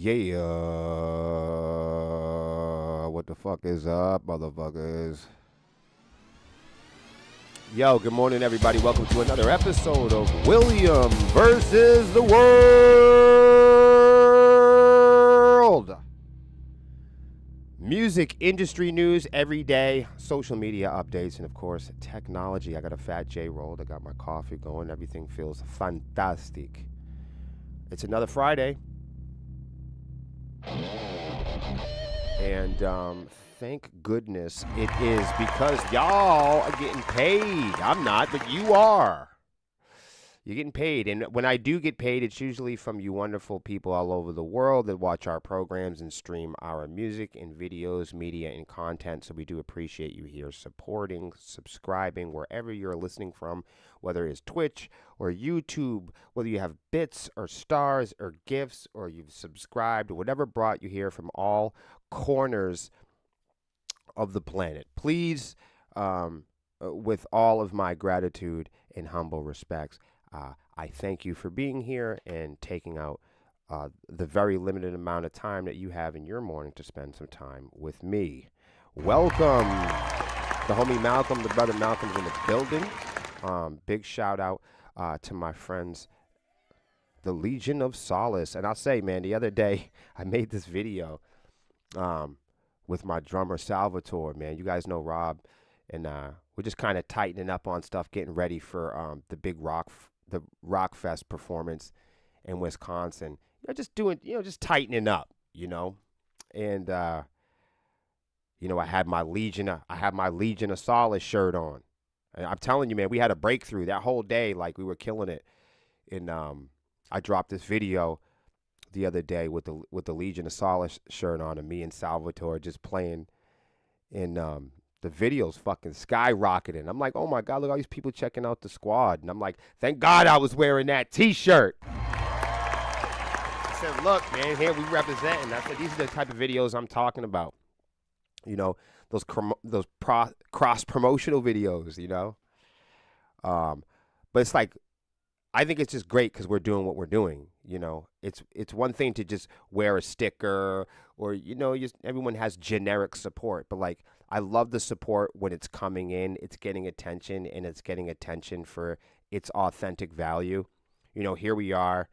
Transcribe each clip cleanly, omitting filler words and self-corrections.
Yeah, what the fuck is up, motherfuckers? Yo, good morning, everybody. Welcome to another episode of William versus the World. Music industry news every day, social media updates, and of course, technology. I got a fat J rolled. I got my coffee going. Everything feels fantastic. It's another Friday. And thank goodness it is because y'all are getting paid. I'm not, but you are. You're getting paid. And when I do get paid, it's usually from you wonderful people all over the world that watch our programs and stream our music and videos, media, and content. So we do appreciate you here supporting, subscribing, wherever you're listening from, whether it's Twitch or YouTube, whether you have bits or stars or gifts or you've subscribed, whatever brought you here from all corners of the planet. Please, with all of my gratitude and humble respects, I thank you for being here and taking out the very limited amount of time that you have in your morning to spend some time with me. Welcome, the homie Malcolm, the brother Malcolm's in the building. Big shout out to my friends, the Legion of Solace. And I'll say, man, the other day I made this video with my drummer Salvatore, man. You guys know Rob, and we're just kind of tightening up on stuff, getting ready for the big the Rock Fest performance in Wisconsin. Just doing, just tightening up, And I had my Legion of Solace shirt on. And I'm telling you, man, we had a breakthrough that whole day. Like, we were killing it. And I dropped this video the other day with the Legion of Solace shirt on, and me and Salvatore just playing, and the video's fucking skyrocketing. I'm like, oh my God, look at all these people checking out the squad. And I'm like, thank God I was wearing that t-shirt. I said, look, man, here we represent. And I said, these are the type of videos I'm talking about. Those cross-promotional videos, But it's like, I think it's just great because we're doing what we're doing. It's one thing to just wear a sticker or, everyone has generic support. But, like, I love the support when it's coming in, it's getting attention, and it's getting attention for its authentic value. Here we are,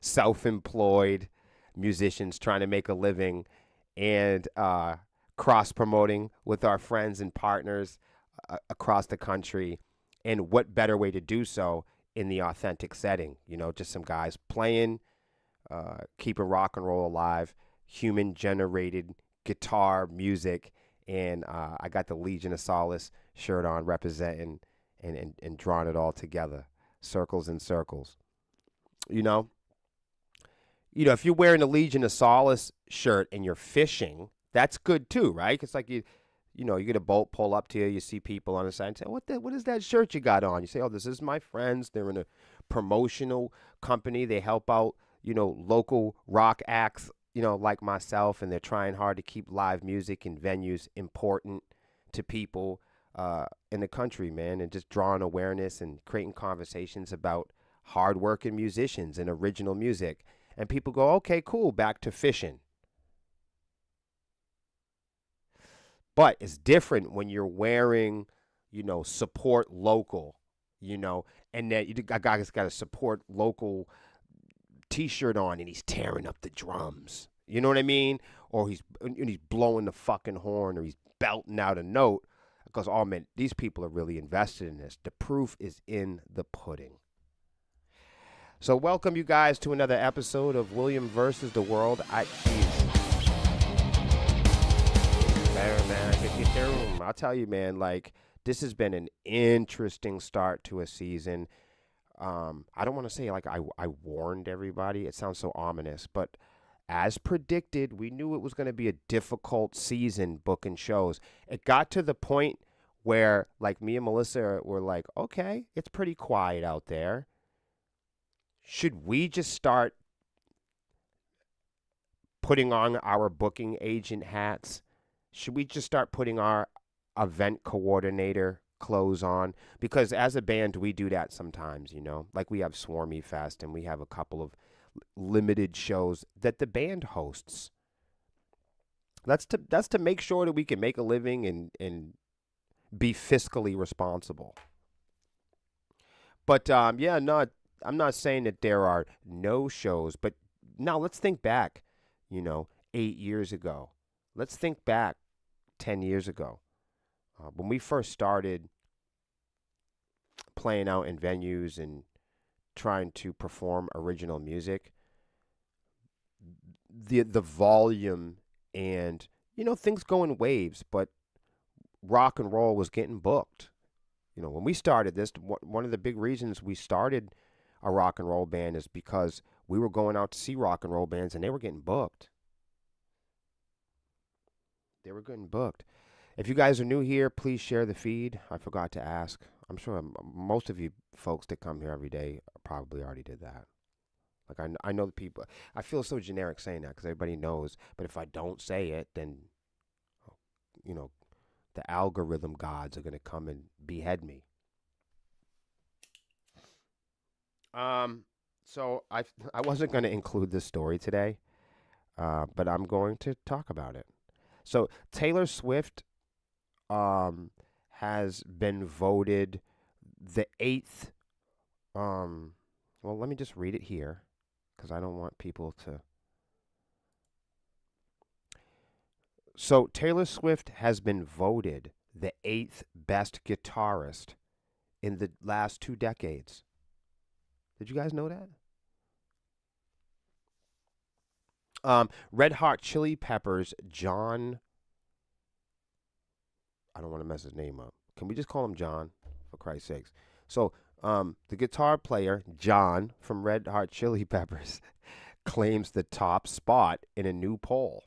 self-employed musicians trying to make a living and cross-promoting with our friends and partners across the country. And what better way to do so in the authentic setting, just some guys playing, keeping rock and roll alive, human generated guitar music. And I got the Legion of Solace shirt on, representing and drawing it all together, circles and circles. If you're wearing the Legion of Solace shirt and you're fishing, that's good too, right? It's like you get a boat pull up to you, you see people on the side and say, what is that shirt you got on? You say, oh, this is my friends. They're in a promotional company. They help out, local rock acts, like myself, and they're trying hard to keep live music and venues important to people in the country, man, and just drawing awareness and creating conversations about hardworking musicians and original music. And people go, okay, cool, back to fishing. But it's different when you're wearing, support local, and then a guy's got a support local t-shirt on and he's tearing up the drums. You know what I mean? Or he's blowing the fucking horn, or he's belting out a note. Because, oh man, these people are really invested in this. The proof is in the pudding. So welcome you guys to another episode of William versus the World. I'll tell you, man, like, this has been an interesting start to a season. I don't want to say like I warned everybody. It sounds so ominous, but as predicted, we knew it was going to be a difficult season booking shows. It got to the point where, like, me and Melissa were like, okay, it's pretty quiet out there. Should we just start putting on our booking agent hats? Should we just start putting our event coordinator clothes on? Because as a band, we do that sometimes, Like, we have Swarmy Fest, and we have a couple of limited shows that the band hosts. That's to make sure that we can make a living and be fiscally responsible. But yeah, I'm not saying that there are no shows, but now let's think back, 8 years ago. Let's think back 10 years ago. When we first started playing out in venues and trying to perform original music, the volume and things go in waves, but rock and roll was getting booked. When we started this, one of the big reasons we started a rock and roll band is because we were going out to see rock and roll bands and they were getting booked. They were getting booked. If you guys are new here, please share the feed. I forgot to ask. I'm sure most of you folks that come here every day probably already did that. Like I know the people. I feel so generic saying that because everybody knows. But if I don't say it, then you know the algorithm gods are gonna come and behead me. Um, so I wasn't gonna include this story today, but I'm going to talk about it. So Taylor Swift um has been voted the eighth. Um, well, let me just read it here because I don't want people to. So Taylor Swift has been voted the eighth best guitarist in the last 2 decades. Did you guys know that? Red Hot Chili Peppers, John. I don't want to mess his name up. Can we just call him John, for Christ's sakes? So, the guitar player John from Red Hot Chili Peppers claims the top spot in a new poll.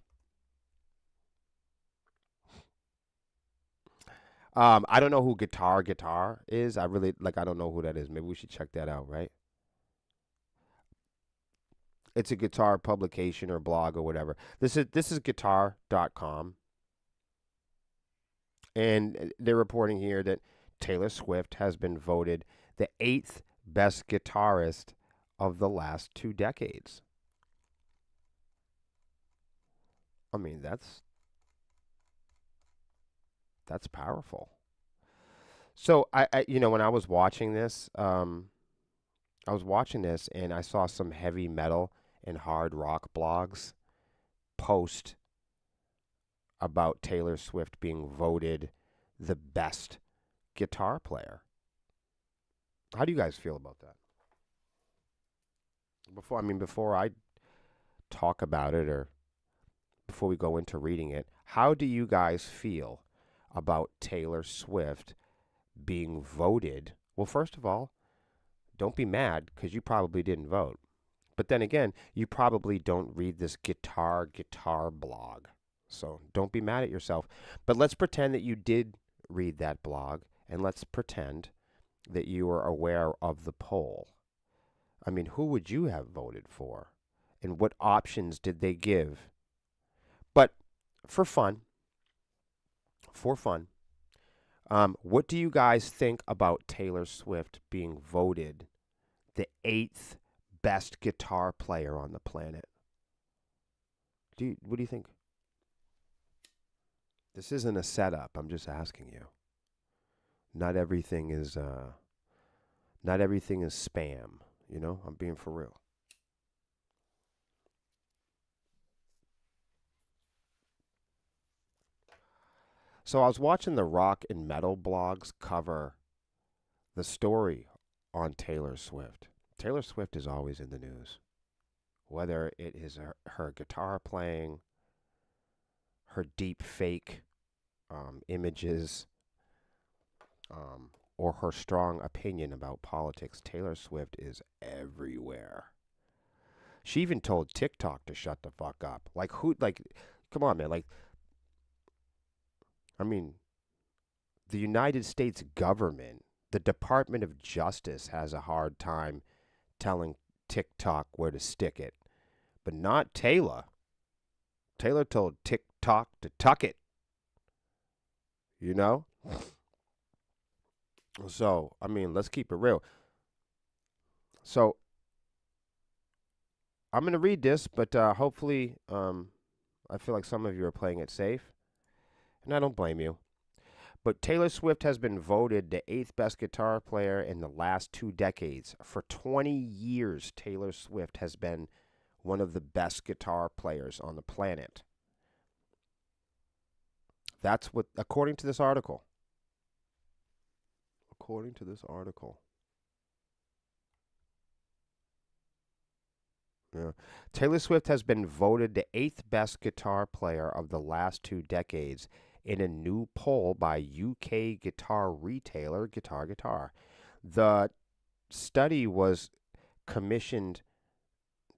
I don't know who Guitar is. I really like. I don't know who that is. Maybe we should check that out, right? It's a guitar publication or blog or whatever. This is guitar.com, and they're reporting here that Taylor Swift has been voted the eighth best guitarist of the last 2 decades. I mean, that's powerful. So when I was watching this and I saw some heavy metal and hard rock blogs post about Taylor Swift being voted the best guitar player. How do you guys feel about that? Before I talk about it or before we go into reading it, how do you guys feel about Taylor Swift being voted? Well, first of all, don't be mad because you probably didn't vote. But then again, you probably don't read this guitar blog. So don't be mad at yourself. But let's pretend that you did read that blog and let's pretend that you were aware of the poll. I mean, who would you have voted for? And what options did they give? But for fun, for fun, what do you guys think about Taylor Swift being voted the eighth best guitar player on the planet? What do you think? This isn't a setup. I'm just asking you. Not everything is not everything is spam. I'm being for real. So I was watching the rock and metal blogs cover the story on Taylor Swift. Taylor Swift is always in the news, whether it is her guitar playing, her deep fake images, or her strong opinion about politics. Taylor Swift is everywhere. She even told TikTok to shut the fuck up. Like who? Like, come on, man. Like, I mean, the United States government, the Department of Justice has a hard time telling TikTok where to stick it, but not Taylor. Taylor told TikTok to tuck it, you know? So, I mean, let's keep it real. So, I'm going to read this, but hopefully, I feel like some of you are playing it safe, and I don't blame you. But Taylor Swift has been voted the eighth best guitar player in the last 2 decades. For 20 years, Taylor Swift has been one of the best guitar players on the planet. That's what, according to this article. According to this article. Yeah. Taylor Swift has been voted the eighth best guitar player of the last 2 decades in a new poll by UK guitar retailer Guitar Guitar. The study was commissioned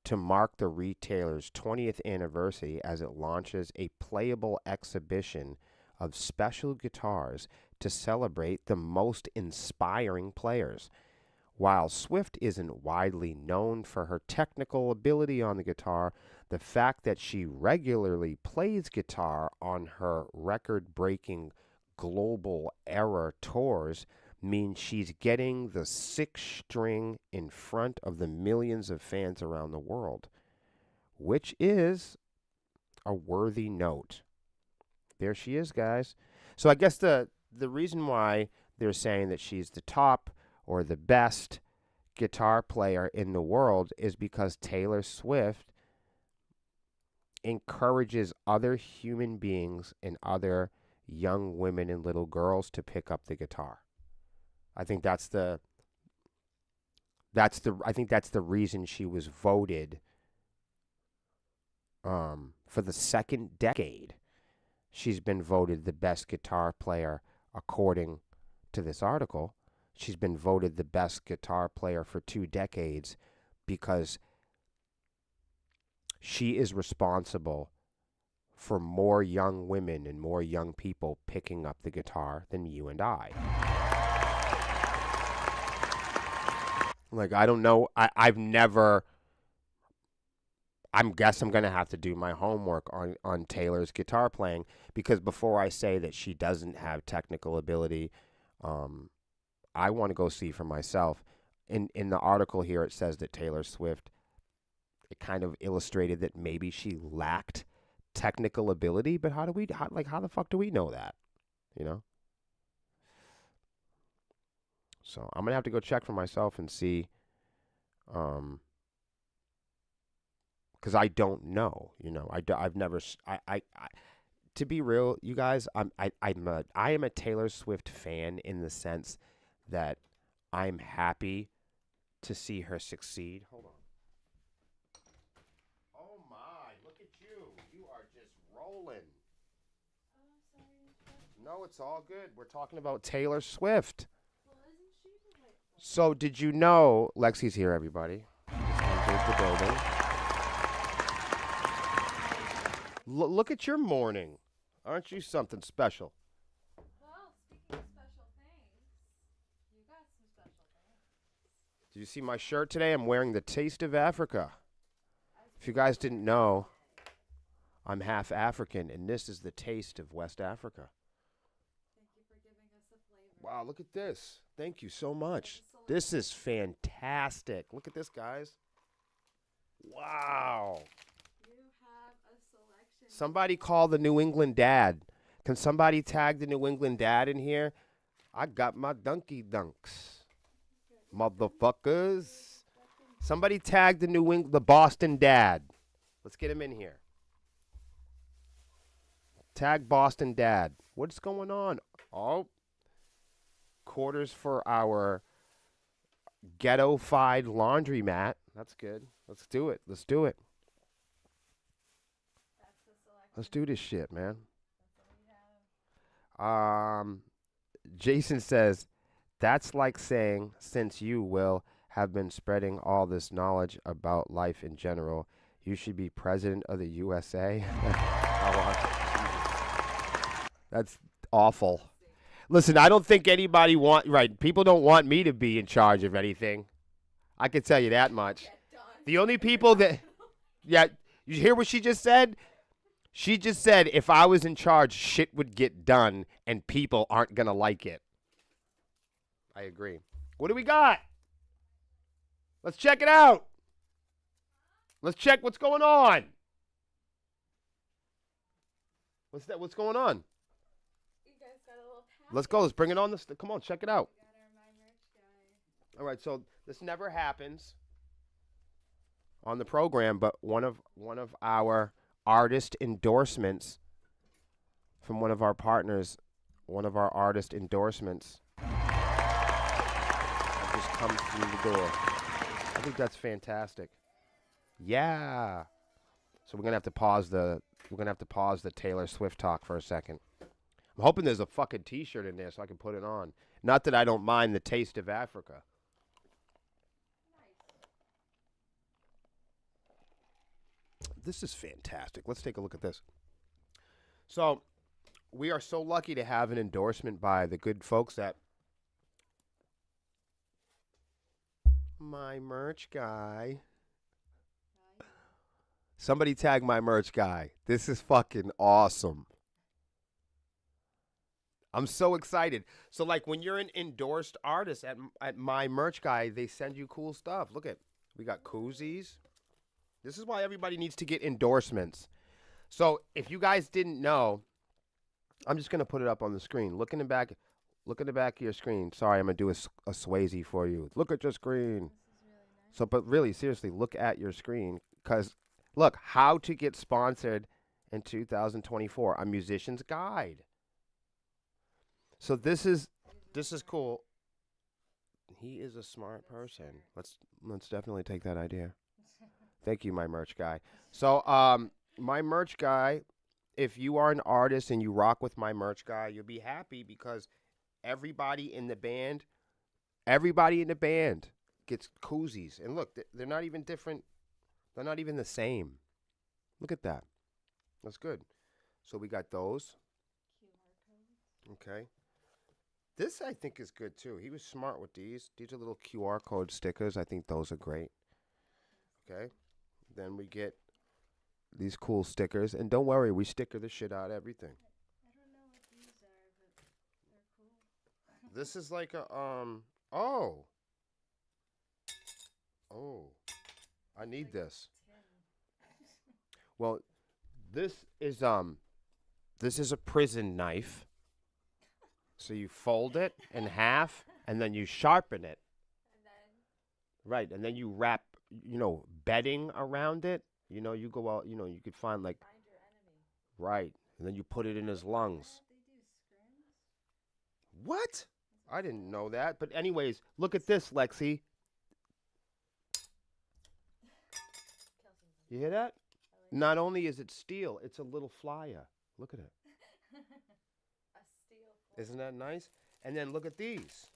to mark the retailer's 20th anniversary as it launches a playable exhibition of special guitars to celebrate the most inspiring players. While Swift isn't widely known for her technical ability on the guitar, the fact that she regularly plays guitar on her record-breaking global era tours means she's getting the sixth string in front of the millions of fans around the world, which is a worthy note. There she is, guys. So I guess the reason why they're saying that she's the top or the best guitar player in the world is because Taylor Swift encourages other human beings and other young women and little girls to pick up the guitar. I think that's the reason she was voted for the second decade. She's been voted the best guitar player according to this article. She's been voted the best guitar player for 2 decades because she is responsible for more young women and more young people picking up the guitar than you and I. Like, I don't know. I guess I'm going to have to do my homework on Taylor's guitar playing, because before I say that she doesn't have technical ability, I want to go see for myself. In the article here, it says that Taylor Swift, it kind of illustrated that maybe she lacked technical ability, but how the fuck do we know that? You know? So I'm going to have to go check for myself and see, because I don't know, you know. I've never, to be real, you guys, I am a Taylor Swift fan in the sense that I'm happy to see her succeed. Hold on. Oh my, look at you. You are just rolling. Oh, sorry. No, it's all good. We're talking about Taylor Swift. Well, isn't she like... So, did you know, Lexi's here, everybody. Just entered the building. Look at your morning. Aren't you something special? Well, speaking of special things, you got some special things. Did you see my shirt today? I'm wearing the Taste of Africa. If you guys didn't know, I'm half African, and this is the taste of West Africa. Thank you for giving us a flavor. Wow, look at this. Thank you so much. This is fantastic. Look at this, guys. Wow. You have a selection. Somebody call the New England Dad. Can somebody tag the New England Dad in here? I got my Dunky Dunks. Motherfuckers. Somebody tag the Boston Dad. Let's get him in here. Tag Boston Dad. What's going on? Oh, quarters for our ghetto-fied laundromat. That's good. Let's do it. Let's do it. That's the selection. Let's do this shit, man. That's all we have. Jason says, that's like saying, since you, Will, have been spreading all this knowledge about life in general, you should be president of the USA. That's awful. Listen, I don't think anybody people don't want me to be in charge of anything. I can tell you that much. The only people that, you hear what she just said? She just said if I was in charge, shit would get done and people aren't going to like it. I agree. What do we got? Let's check it out. Let's check what's going on. What's that? What's going on? You guys got a little package. Let's go. Let's bring it on. Come on, check it out. We got our My Merch guy. All right. So this never happens on the program, but one of our artist endorsements from one of our partners, one of our artist endorsements, that just comes through the door. I think that's fantastic. Yeah. So we're gonna have to pause the Taylor Swift talk for a second. I'm hoping there's a fucking T-shirt in there so I can put it on. Not that I don't mind the taste of Africa. This is fantastic. Let's take a look at this. So, we are so lucky to have an endorsement by the good folks at My Merch Guy. Somebody tag My Merch Guy. This is fucking awesome. I'm so excited. So, like, when you're an endorsed artist at My Merch Guy, they send you cool stuff. Look at, we got koozies. This is why everybody needs to get endorsements. So, if you guys didn't know, I'm just gonna put it up on the screen. Look in the back of your screen. Sorry, I'm gonna do a Swayze for you. Look at your screen. This is really nice. So, but really, seriously, look at your screen. Because, look, how to get sponsored in 2024. A musician's guide. So this is cool. He is a smart person. Let's definitely take that idea. Thank you, My Merch Guy. So, My Merch Guy, if you are an artist and you rock with My Merch Guy, you'll be happy because everybody in the band gets koozies. And look, they're not even different. They're not even the same. Look at that. That's good. So we got those. QR code. Okay. This I think is good too. He was smart with these. These are little QR code stickers. I think those are great. Okay. Then we get these cool stickers. And don't worry, we sticker the shit out of everything. I don't know what these are, but they're cool. This is like a I need this. Well, this is a prison knife. So you fold it in half and then you sharpen it. And then Right, and then you wrap, bedding around it. You go out, you could find like find your enemy. right, and then you put it in his lungs. They do scrims. What? I didn't know that. But anyways, look at this, Lexi. You hear that? Not only is it steel, it's a little flyer. Look at it. A steel. Isn't that nice? And then look at these.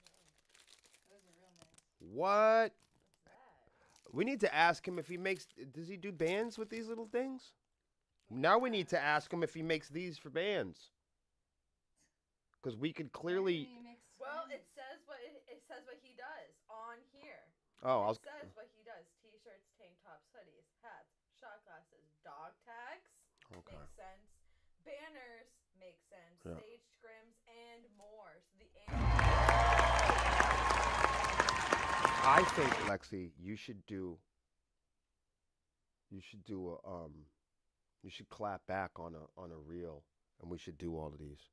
Those are real nice. What? What's that? We need to ask him if he makes. Does he do bands with these little things? Now we need to ask him if he makes these for bands. Because we could clearly. Well, it says what he does on here. Oh, It says what he does: t-shirts, tank tops, hoodies, hats, shot glasses, dog tags. okay. Makes sense. Banners make sense. Yeah. Stage scrims and more. So the I think, Lexi, you should do a you should clap back on a reel, and we should do all of these.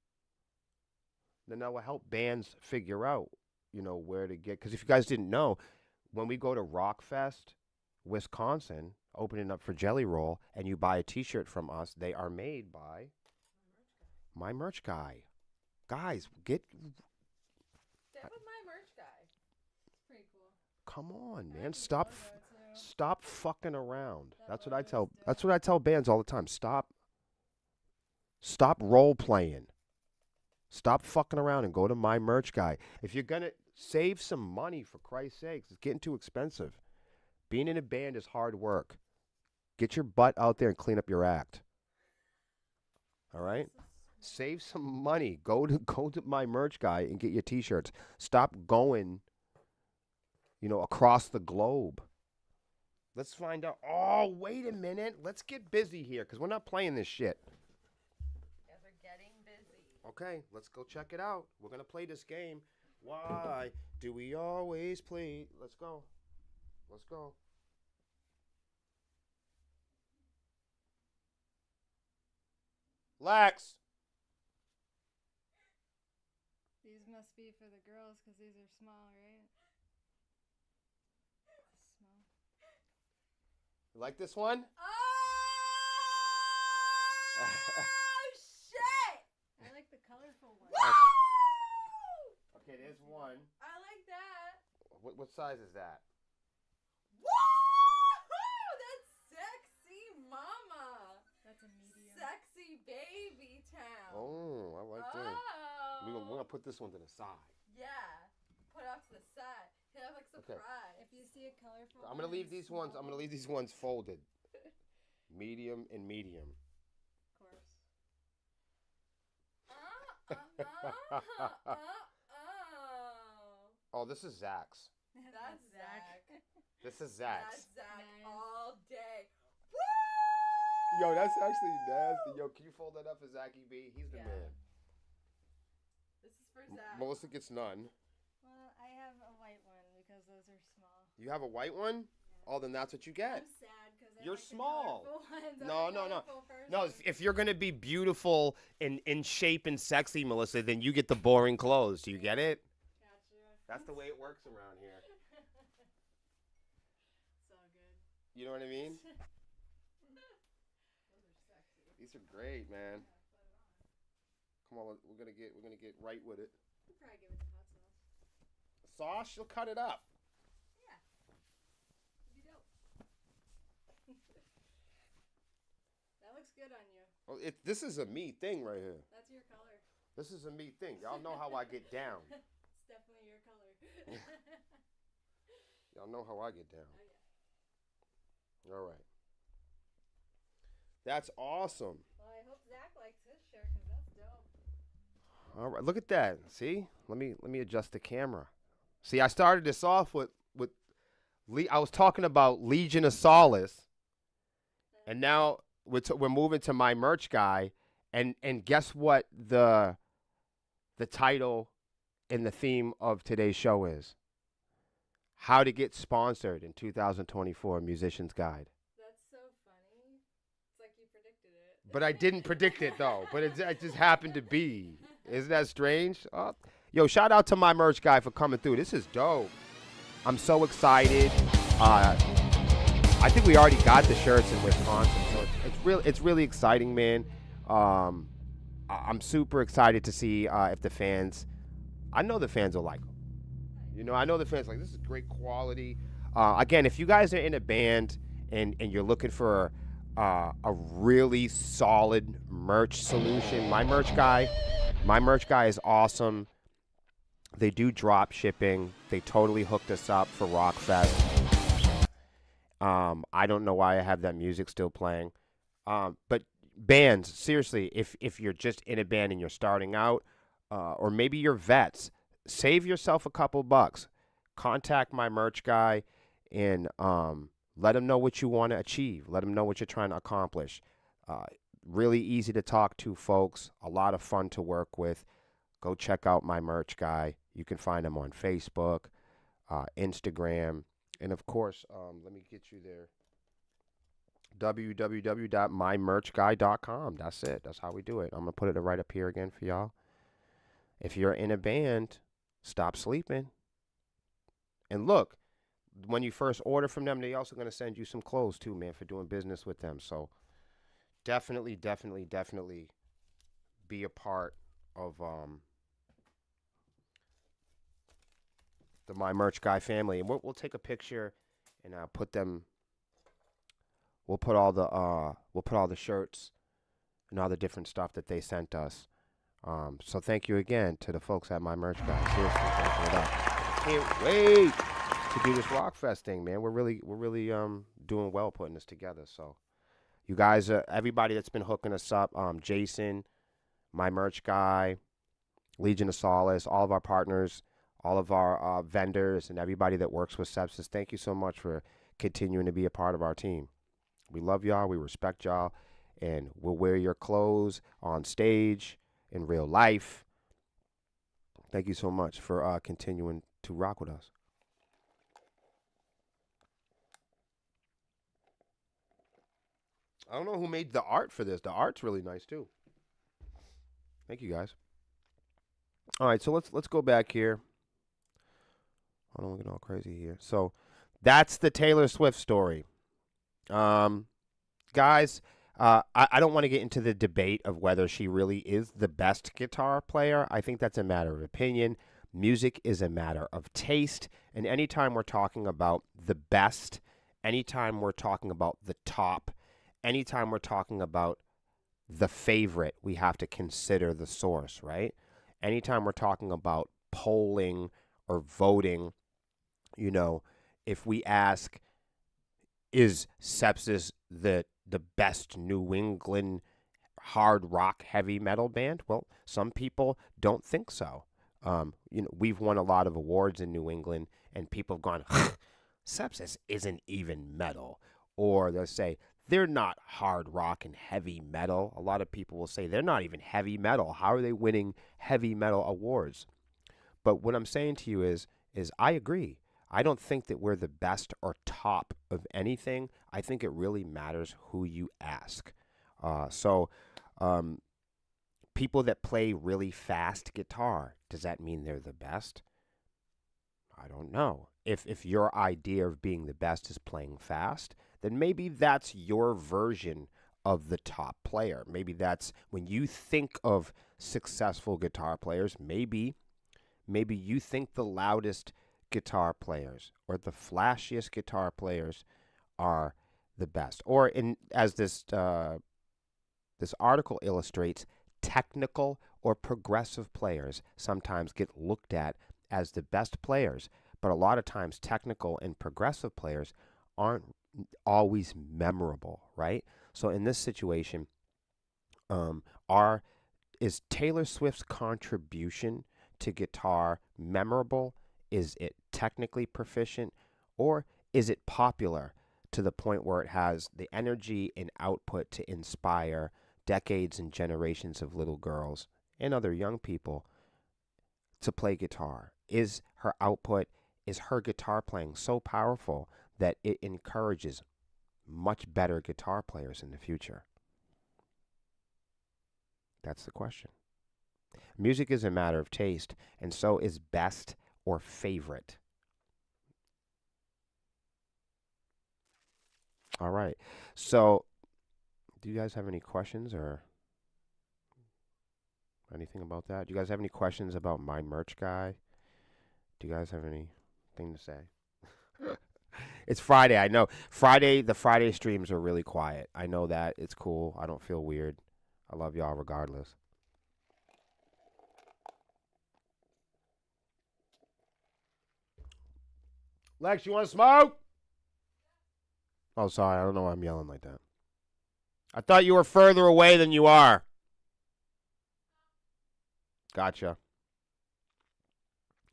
Then that will help bands figure out, where to get. Because if you guys didn't know, when we go to Rockfest, Wisconsin, opening up for Jelly Roll, and you buy a T-shirt from us, they are made by My Merch Guy. Guys, Step with My Merch Guy. It's pretty cool. come on, I man, like the stop. logo, too. Stop fucking around. That That's what I logo's tell. dope. That's what I tell bands all the time. Stop role playing. Stop fucking around and go to My Merch Guy. If you're gonna save some money, for Christ's sakes, it's getting too expensive. Being in a band is hard work. Get your butt out there and clean up your act. All right. Save some money. Go to My Merch Guy and get your T-shirts. Stop going, across the globe. Let's find out. Oh, wait a minute. Let's get busy here because we're not playing this shit. You guys are getting busy. Okay, let's go check it out. We're going to play this game. Why do we always play? Let's go. Let's go. Lex. These must be for the girls because these are small, right? Small. You like this one? Oh shit! I like the colorful one. Woo! Okay, there's one. I like that. What size is that? Woo! That's sexy, mama. That's a medium. Sexy baby town. Oh, I like that. Oh. We're gonna put this one to the side. Yeah. Put it off to the side. Have like surprise. If you see a colorful I'm gonna leave these ones. I'm gonna leave these ones folded. Medium and medium. Of course. Oh, this is Zach's. That's Zach. This is Zach's. That's Zach all day. Yo, that's actually nasty. Yo, can you fold that up for Zachy B? He's the man. This is for Zach. Melissa gets none. Well, I have a white one because those are small. You have a white one? Yeah. Oh, then that's what you get. I'm sad because you're like small. No. No, if you're gonna be beautiful and in shape and sexy, Melissa, then you get the boring clothes. Do you get it? Gotcha. That's the way it works around here. So good. You know what I mean? Those are sexy. These are great, man. Come on, we're gonna get right with it. We'll probably give it the hot sauce. Sauce? She'll cut it up. Yeah. It'd be dope. That looks good on you. Well, this is a me thing right here. That's your color. This is a me thing. Y'all know how I get down. It's definitely your color. Y'all know how I get down. Oh, yeah. All right. That's awesome. Well, I hope Zach likes his shirt because that's dope. All right, look at that. See, let me adjust the camera. See, I started this off with I was talking about Legion of Solace, and now we're moving to my merch guy, and guess what the title and the theme of today's show is? How to get sponsored in 2024, Musician's Guide. That's so funny. It's like you predicted it. But I didn't predict it though. But it just happened to be. Isn't that strange? Yo, shout out to my merch guy for coming through. This is dope. I'm so excited. I think we already got the shirts in Wisconsin, so it's really exciting, man. I'm super excited to see if the fans. I know the fans will like them. You know, I know the fans like this is great quality. Again, if you guys are in a band and you're looking for a really solid merch solution, my merch guy is awesome. They do drop shipping. They totally hooked us up for Rockfest. I don't know why I have that music still playing. But bands, seriously, if you're just in a band and you're starting out, or maybe you're vets, save yourself a couple bucks. Contact my merch guy and let him know what you want to achieve. Let him know what you're trying to accomplish. Really easy to talk to, folks. A lot of fun to work with. Go check out my merch guy. You can find him on Facebook, Instagram, and of course, let me get you there. www.mymerchguy.com. That's it. That's how we do it. I'm going to put it right up here again for y'all. If you're in a band, stop sleeping. And look, when you first order from them, they're also going to send you some clothes too, man, for doing business with them. So definitely be a part of the My Merch Guy family. And we'll take a picture and put them. We'll put all the shirts and all the different stuff that they sent us. So thank you again to the folks at My Merch Guy. Seriously, thank you. Can't wait to do this Rockfest thing, man. We're really doing well putting this together. So you guys, everybody that's been hooking us up, Jason, My Merch Guy, Legion of Solace, all of our partners, all of our vendors, and everybody that works with Sepsis, thank you so much for continuing to be a part of our team. We love y'all. We respect y'all. And we'll wear your clothes on stage, in real life. Thank you so much for continuing to rock with us. I don't know who made the art for this. The art's really nice, too. Thank you, guys. All right, so let's go back here. I don't get all crazy here. So that's the Taylor Swift story. Um, guys, I don't want to get into the debate of whether she really is the best guitar player. I think that's a matter of opinion. Music is a matter of taste. And anytime we're talking about the best, anytime we're talking about the top, anytime we're talking about the favorite, we have to consider the source, right? Anytime we're talking about polling or voting, you know, if we ask, is Sepsis the best New England hard rock heavy metal band? Well, some people don't think so. We've won a lot of awards in New England, and people have gone, Sepsis isn't even metal. Or they'll say, they're not hard rock and heavy metal. A lot of people will say, they're not even heavy metal. How are they winning heavy metal awards? But what I'm saying to you is I agree. I don't think that we're the best or top of anything. I think it really matters who you ask. People that play really fast guitar, does that mean they're the best? I don't know. If your idea of being the best is playing fast, then maybe that's your version of the top player. Maybe that's when you think of successful guitar players, maybe you think the loudest guitar players or the flashiest guitar players are the best. Or as this article illustrates, technical or progressive players sometimes get looked at as the best players, but a lot of times technical and progressive players aren't always memorable, right? So in this situation, is Taylor Swift's contribution to guitar memorable? Is it technically proficient? Or is it popular to the point where it has the energy and output to inspire decades and generations of little girls and other young people to play guitar? Is her output, is her guitar playing so powerful that it encourages much better guitar players in the future? That's the question. Music is a matter of taste, and so is best or favorite. All right. So, do you guys have any questions or anything about that? Do you guys have any questions about my merch guy? Do you guys have anything to say? It's Friday. I know. The Friday streams are really quiet. I know that. It's cool. I don't feel weird. I love y'all regardless. Lex, you want to smoke? Oh, sorry. I don't know why I'm yelling like that. I thought you were further away than you are. Gotcha.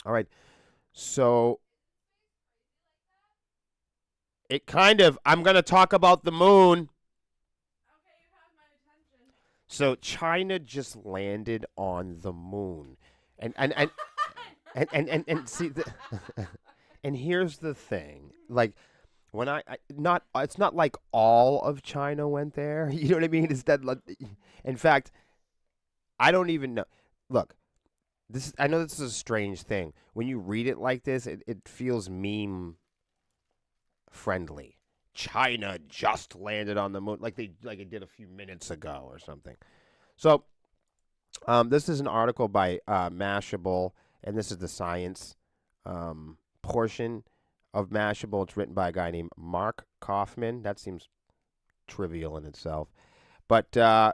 All right. So, I'm going to talk about the moon. Okay, you have my attention. So, China just landed on the moon. And see, and here's the thing. Like, when it's not like all of China went there. You know what I mean? In fact, I don't even know. Look, I know this is a strange thing. When you read it like this, it feels meme friendly. China just landed on the moon, like it did a few minutes ago or something. So, this is an article by Mashable, and this is the science portion of Mashable. It's written by a guy named Mark Kaufman. That seems trivial in itself. But I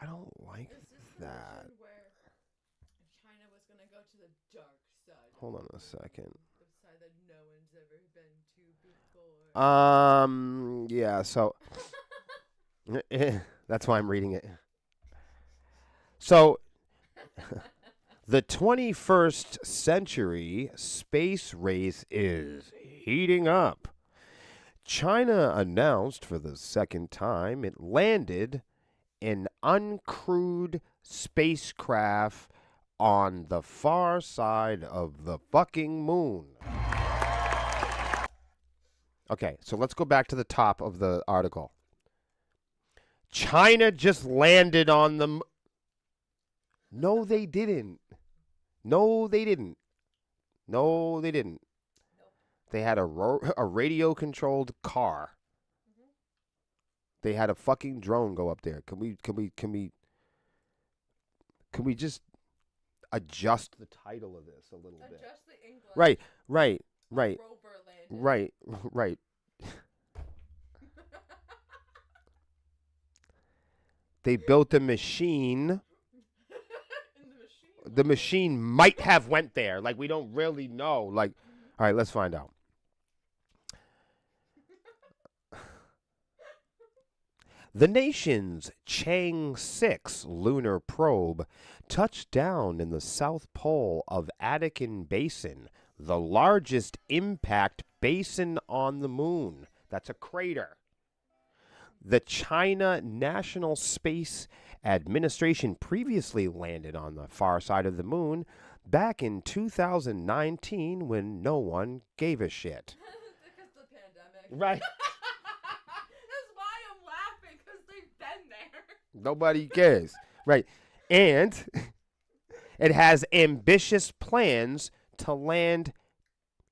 don't like that. Where China was gonna go to the dark side. Hold on a second. The side that no one's ever been to before. Yeah, so that's why I'm reading it. So the 21st century space race is heating up. China announced for the second time it landed an uncrewed spacecraft on the far side of the fucking moon. Okay, so let's go back to the top of the article. China just landed on them. No, they didn't. No, they didn't. No, they didn't. They had a radio-controlled car. They had a fucking drone go up there. Can we just adjust the title of this a little bit? Adjust the English. Right. Rover landed. Right. They built a machine. The machine might have went there. Like, we don't really know. Like, all right, let's find out. The nation's Chang 6 lunar probe touched down in the south pole of Aitken Basin, the largest impact basin on the moon. That's a crater. The China National Space Administration previously landed on the far side of the moon back in 2019 when no one gave a shit. Because the pandemic. Right. That's why I'm laughing, because they've been there. Nobody cares. Right. And it has ambitious plans to land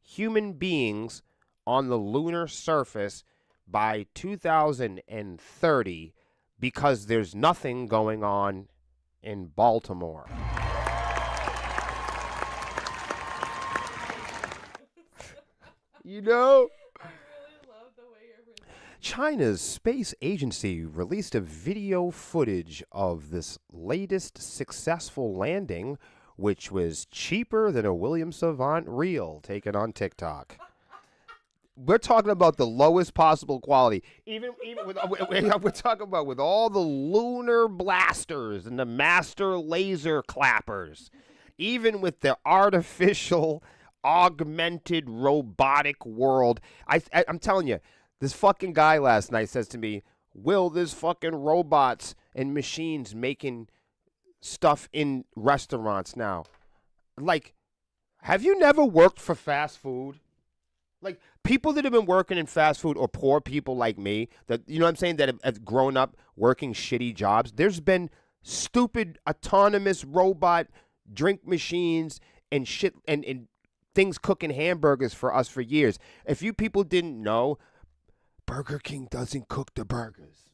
human beings on the lunar surface by 2030 because there's nothing going on in Baltimore. You know? I really love the way you're really... China's space agency released a video footage of this latest successful landing, which was cheaper than a William Savant reel taken on TikTok. We're talking about the lowest possible quality. Even with we're talking about with all the lunar blasters and the master laser clappers, even with the artificial, augmented, robotic world. I'm telling you, this fucking guy last night says to me, "Will, there's fucking robots and machines making stuff in restaurants now." Like, have you never worked for fast food? Like, people that have been working in fast food, or poor people like me, that, you know what I'm saying, that have grown up working shitty jobs, there's been stupid autonomous robot drink machines and shit and things cooking hamburgers for us for years. If you people didn't know, Burger King doesn't cook the burgers.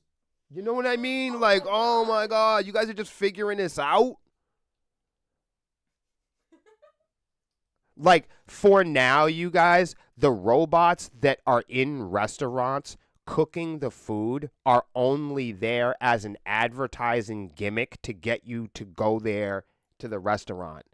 You know what I mean? Like, oh my God, you guys are just figuring this out? Like, for now, you guys, the robots that are in restaurants cooking the food are only there as an advertising gimmick to get you to go there to the restaurant.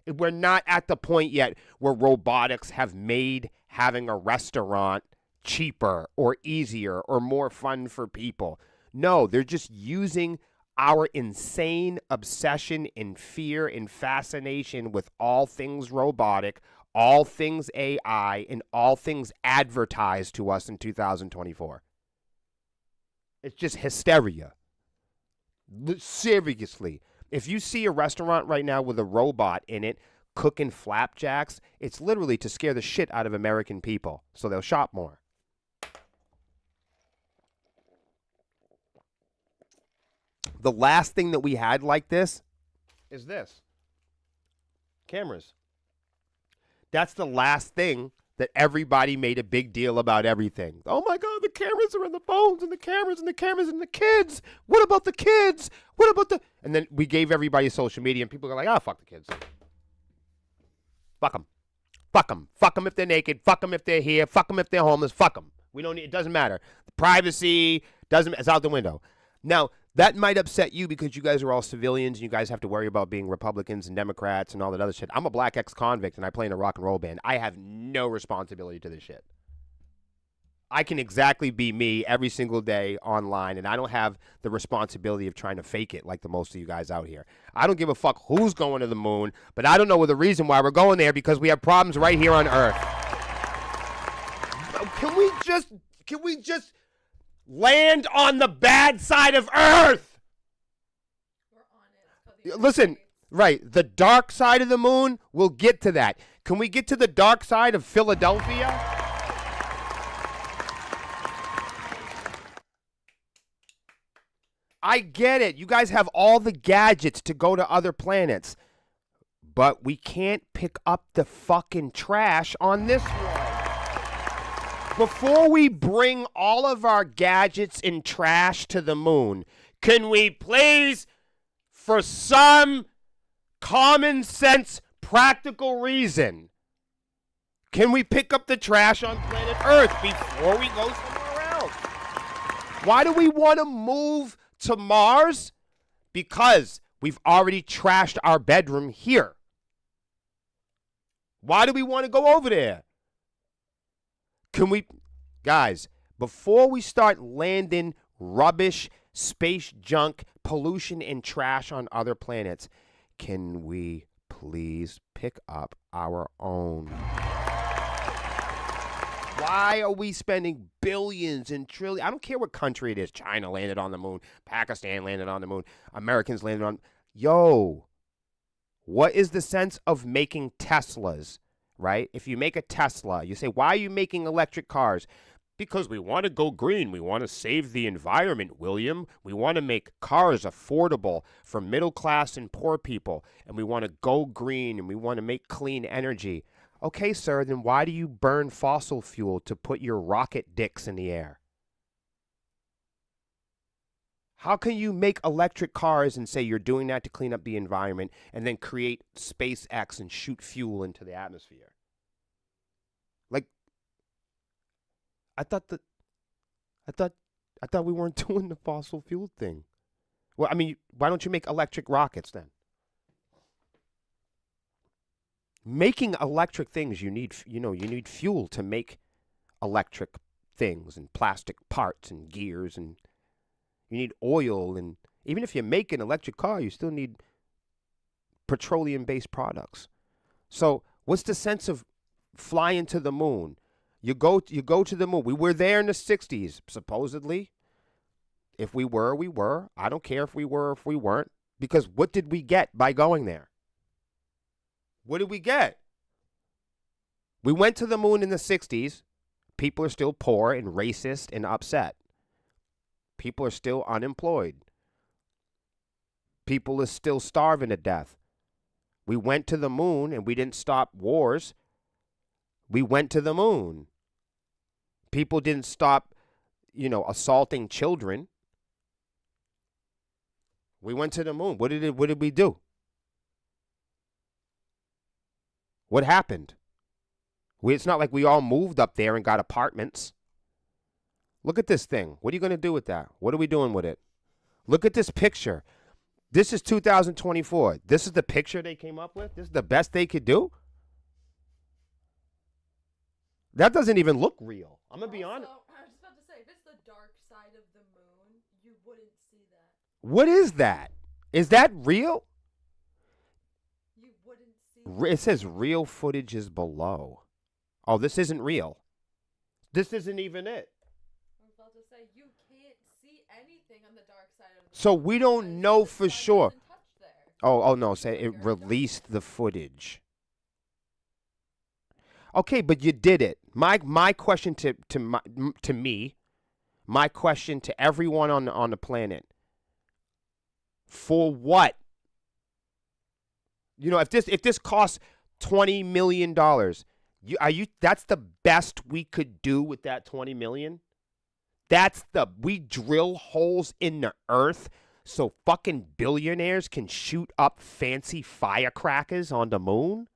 We're not at the point yet where robotics have made having a restaurant cheaper or easier or more fun for people. No, they're just using our insane obsession and fear and fascination with all things robotic, all things AI, and all things advertised to us in 2024. It's just hysteria. Seriously. If you see a restaurant right now with a robot in it cooking flapjacks, it's literally to scare the shit out of American people so they'll shop more. The last thing that we had like this is this. Cameras. That's the last thing that everybody made a big deal about everything. Oh my God, the cameras are in the phones and the cameras and the cameras and the kids. What about the kids? What about the... And then we gave everybody social media and people are like, fuck the kids. Fuck them. Fuck them. Fuck them if they're naked. Fuck them if they're here. Fuck them if they're homeless. Fuck them. We don't need... It doesn't matter. The privacy it's out the window. Now, that might upset you because you guys are all civilians and you guys have to worry about being Republicans and Democrats and all that other shit. I'm a black ex-convict and I play in a rock and roll band. I have no responsibility to this shit. I can exactly be me every single day online, and I don't have the responsibility of trying to fake it like the most of you guys out here. I don't give a fuck who's going to the moon, but I don't know the reason why we're going there because we have problems right here on Earth. Can we just land on the bad side of Earth? We're on it. Listen, right, the dark side of the moon, we'll get to that. Can we get to the dark side of Philadelphia? I get it. You guys have all the gadgets to go to other planets. But we can't pick up the fucking trash on this one. Before we bring all of our gadgets and trash to the moon, can we please, for some common sense, practical reason, can we pick up the trash on planet Earth before we go somewhere else? Why do we want to move to Mars? Because we've already trashed our bedroom here. Why do we want to go over there? Can we, guys, before we start landing rubbish, space junk, pollution, and trash on other planets, can we please pick up our own? Why are we spending billions and trillions? I don't care what country it is. China landed on the moon. Pakistan landed on the moon. Americans landed on. Yo, what is the sense of making Teslas, right? If you make a Tesla, you say, why are you making electric cars? Because we want to go green. We want to save the environment, William. We want to make cars affordable for middle class and poor people. And we want to go green and we want to make clean energy. Okay, sir, then why do you burn fossil fuel to put your rocket dicks in the air? How can you make electric cars and say you're doing that to clean up the environment and then create SpaceX and shoot fuel into the atmosphere? Like, I thought we weren't doing the fossil fuel thing. Well, I mean, why don't you make electric rockets then? Making electric things, you need fuel to make electric things and plastic parts and gears, and you need oil, and even if you make an electric car, you still need petroleum-based products. So what's the sense of flying to the moon? You go to the moon. We were there in the 60s, supposedly. If we were, we were. I don't care if we were or if we weren't, because what did we get by going there? What did we get? We went to the moon in the 60s. People are still poor and racist and upset. People are still unemployed. People are still starving to death. We went to the moon and we didn't stop wars. We went to the moon. People didn't stop, assaulting children. We went to the moon. What did we do? What happened? It's not like we all moved up there and got apartments. Look at this thing. What are you going to do with that? What are we doing with it? Look at this picture. This is 2024. This is the picture they came up with? This is the best they could do? That doesn't even look real. I'm going to be honest. I was just about to say, if it's the dark side of the moon, you wouldn't see that. What is that? Is that real? You wouldn't see It says real footage is below. Oh, this isn't real. This isn't even it. I was about to say, you can't see anything on the dark side of the moon. So we don't know for sure. Doesn't touch there. Oh no, say it released the footage. Okay, but you did it. My question to me, my question to everyone on the planet. For what? If this costs $20 million, that's the best we could do with that $20 million? We drill holes in the earth so fucking billionaires can shoot up fancy firecrackers on the moon?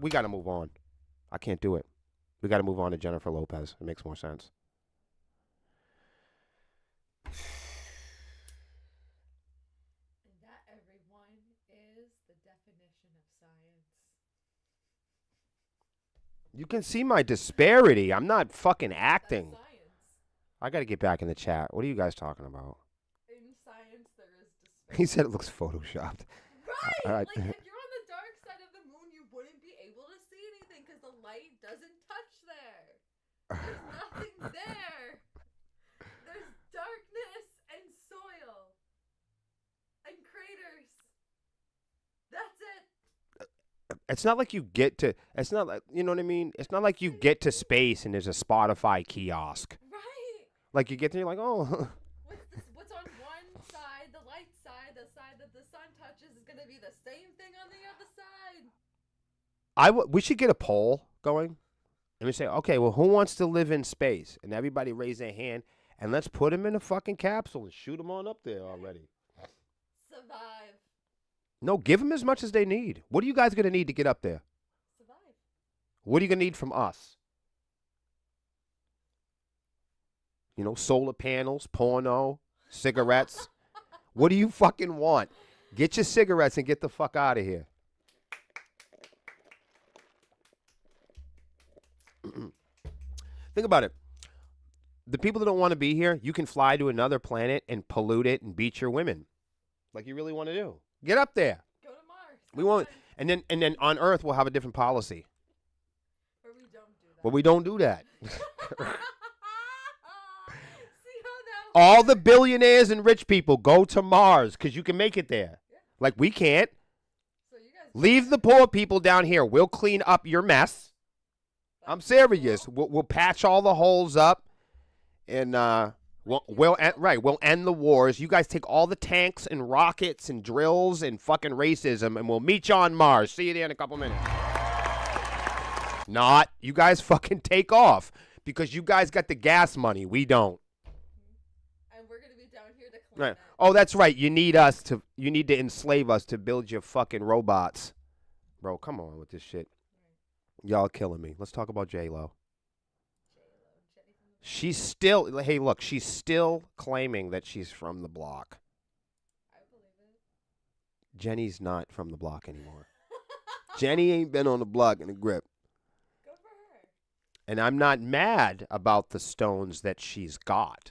We got to move on. I can't do it. We got to move on to Jennifer Lopez. It makes more sense. And that, everyone, is the definition of science. You can see my disparity. I'm not fucking acting. That's science. I got to get back in the chat. What are you guys talking about? In science, there is disparity. He said it looks photoshopped. Right! All right. Like, if you're on the dark side of the moon, you wouldn't be able to see anything because the light doesn't touch there. There's nothing there. There's darkness and soil. And craters. That's it. It's not like you get to, it's not like, you know what I mean? It's not like you get to space and there's a Spotify kiosk. Right. Like you get there, you're like, oh. What's on one that the sun touches is gonna be the same thing on the other side. We should get a poll going. And we say, okay, well, who wants to live in space? And everybody raise their hand, and let's put them in a fucking capsule and shoot them on up there already. Survive. No, give them as much as they need. What are you guys going to need to get up there? Survive. What are you going to need from us? You know, solar panels, porno, cigarettes. What do you fucking want? Get your cigarettes and get the fuck out of here. Think about it. The people that don't want to be here, you can fly to another planet and pollute it and beat your women, like you really want to do. Get up there. Go to Mars. We won't, and then on Earth we'll have a different policy. Or we don't do that. But we don't do that. See how that All the billionaires and rich people go to Mars because you can make it there. Yeah. Like we can't. So you guys Leave the poor people down here. We'll clean up your mess. I'm serious. We'll patch all the holes up, and we'll end the wars. You guys take all the tanks and rockets and drills and fucking racism, and we'll meet you on Mars. See you there in a couple minutes. Not. You guys fucking take off because you guys got the gas money. We don't. And we're gonna be down here to clean Right. it. Oh, that's right. You need to enslave us to build your fucking robots. Bro, come on with this shit. Y'all killing me. Let's talk about J-Lo. She's still, hey, look, she's still claiming that she's from the block. I believe it. Jenny's not from the block anymore. Jenny ain't been on the block in a grip. Go for her. And I'm not mad about the stones that she's got.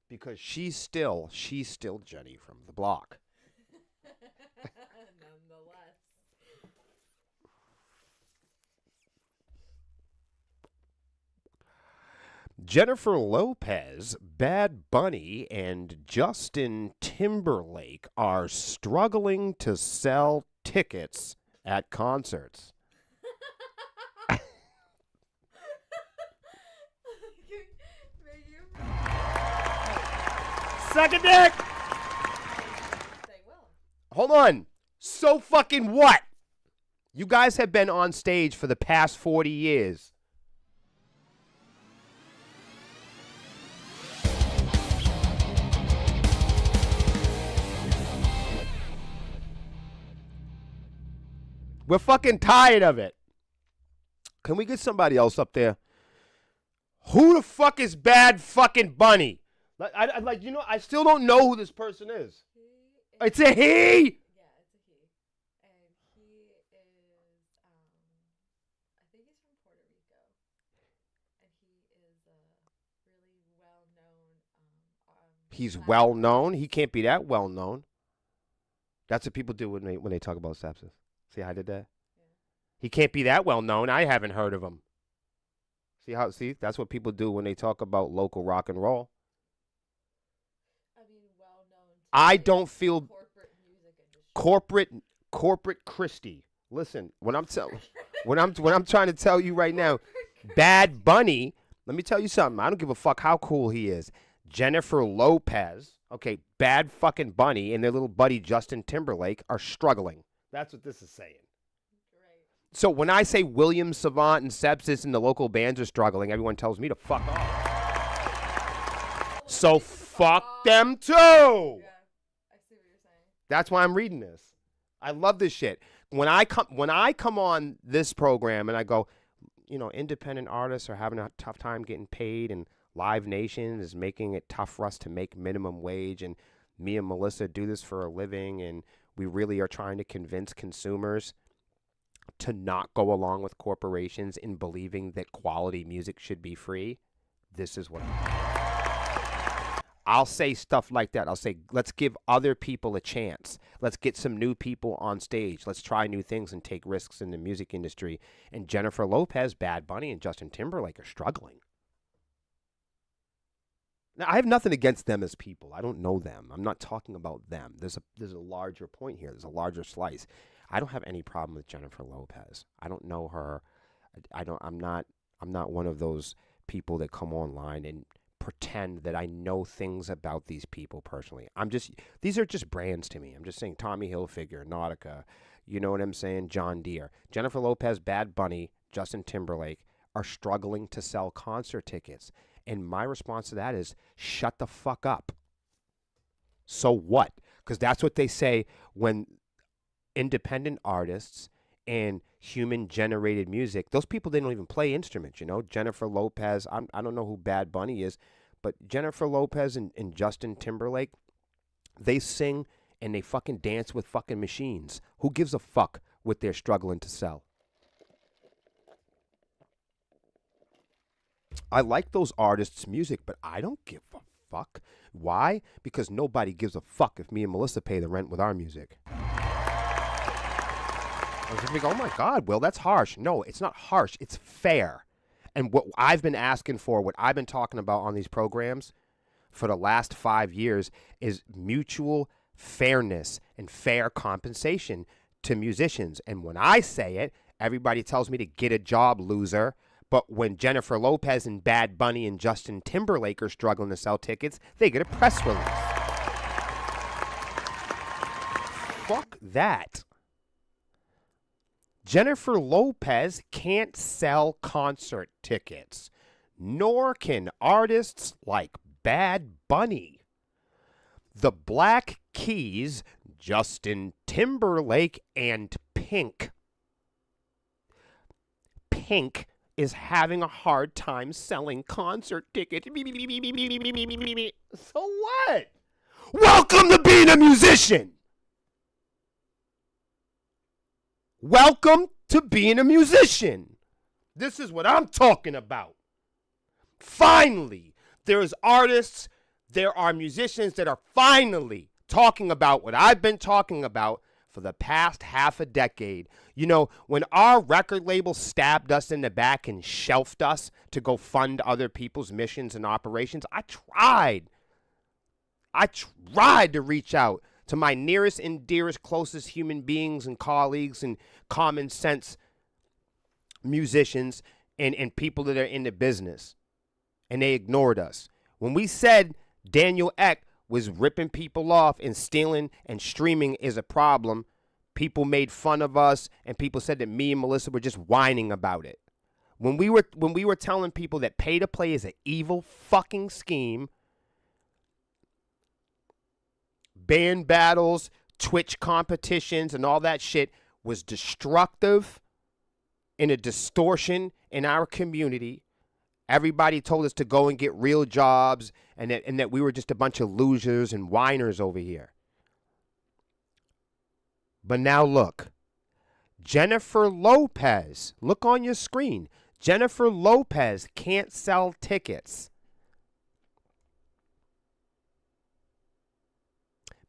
Because she's still Jenny from the block. Nonetheless. Jennifer Lopez, Bad Bunny, and Justin Timberlake are struggling to sell tickets at concerts. Suck a dick! They will. Hold on. So fucking what? You guys have been on stage for the past 40 years. We're fucking tired of it. Can we get somebody else up there? Who the fuck is Bad fucking Bunny? I still don't know who this person is. It's a he. Yeah, it's a he. And he is, I think he's from Puerto Rico. And he is a really well-known. He's well known. He can't be that well known. That's what people do when they talk about sepsis. See how I did that? Yeah. He can't be that well known. I haven't heard of him. See, that's what people do when they talk about local rock and roll. I mean, well-known. I don't feel Corporate music industry. corporate Christie. Listen, when I'm trying to tell you right now, Bad Bunny. Let me tell you something. I don't give a fuck how cool he is. Jennifer Lopez, okay, Bad fucking Bunny, and their little buddy Justin Timberlake are struggling. That's what this is saying. Right. So when I say William Savant and Sepsis and the local bands are struggling, everyone tells me to fuck off. So fuck them too. Yeah, I see what you're saying. That's why I'm reading this. I love this shit. When I come on this program and I go, you know, independent artists are having a tough time getting paid, and Live Nation is making it tough for us to make minimum wage, and me and Melissa do this for a living, and we really are trying to convince consumers to not go along with corporations in believing that quality music should be free. This is what I'll say stuff like that. I'll say, let's give other people a chance. Let's get some new people on stage. Let's try new things and take risks in the music industry. And Jennifer Lopez, Bad Bunny, and Justin Timberlake are struggling. Now, I have nothing against them as people. I don't know them. I'm not talking about them. There's a larger point here. There's a larger slice. I don't have any problem with Jennifer Lopez. I don't know her. I'm not one of those people that come online and pretend that I know things about these people personally. These are just brands to me. I'm just saying Tommy Hilfiger, Nautica, you know what I'm saying? John Deere, Jennifer Lopez, Bad Bunny, Justin Timberlake are struggling to sell concert tickets. And my response to that is shut the fuck up. So what? Because that's what they say when independent artists and human generated music, those people, they don't even play instruments, you know. Jennifer Lopez, I don't know who Bad Bunny is, but Jennifer Lopez and Justin Timberlake, they sing and they fucking dance with fucking machines. Who gives a fuck what they're struggling to sell? I like those artists' music, but I don't give a fuck. Why? Because nobody gives a fuck if me and Melissa pay the rent with our music. I was like, oh my God, Will, that's harsh. No, it's not harsh. It's fair. And what I've been asking for, what I've been talking about on these programs for the last 5 years is mutual fairness and fair compensation to musicians. And when I say it, everybody tells me to get a job, loser. But when Jennifer Lopez and Bad Bunny and Justin Timberlake are struggling to sell tickets, they get a press release. Fuck that. Jennifer Lopez can't sell concert tickets, nor can artists like Bad Bunny. The Black Keys, Justin Timberlake, and Pink is having a hard time selling concert tickets. So what? Welcome to being a musician. Welcome to being a musician. This is what I'm talking about. Finally, there's artists, there are musicians that are finally talking about what I've been talking about for the past half a decade. You know, when our record label stabbed us in the back and shelved us to go fund other people's missions and operations, I tried to reach out to my nearest and dearest, closest human beings and colleagues and common sense musicians and people that are in the business. And they ignored us. When we said Daniel Ek was ripping people off and stealing and streaming is a problem, people made fun of us and people said that me and Melissa were just whining about it. When we were telling people that pay to play is an evil fucking scheme, band battles, Twitch competitions, and all that shit was destructive and a distortion in our community. Everybody told us to go and get real jobs and that we were just a bunch of losers and whiners over here. But now look, Jennifer Lopez, look on your screen. Jennifer Lopez can't sell tickets.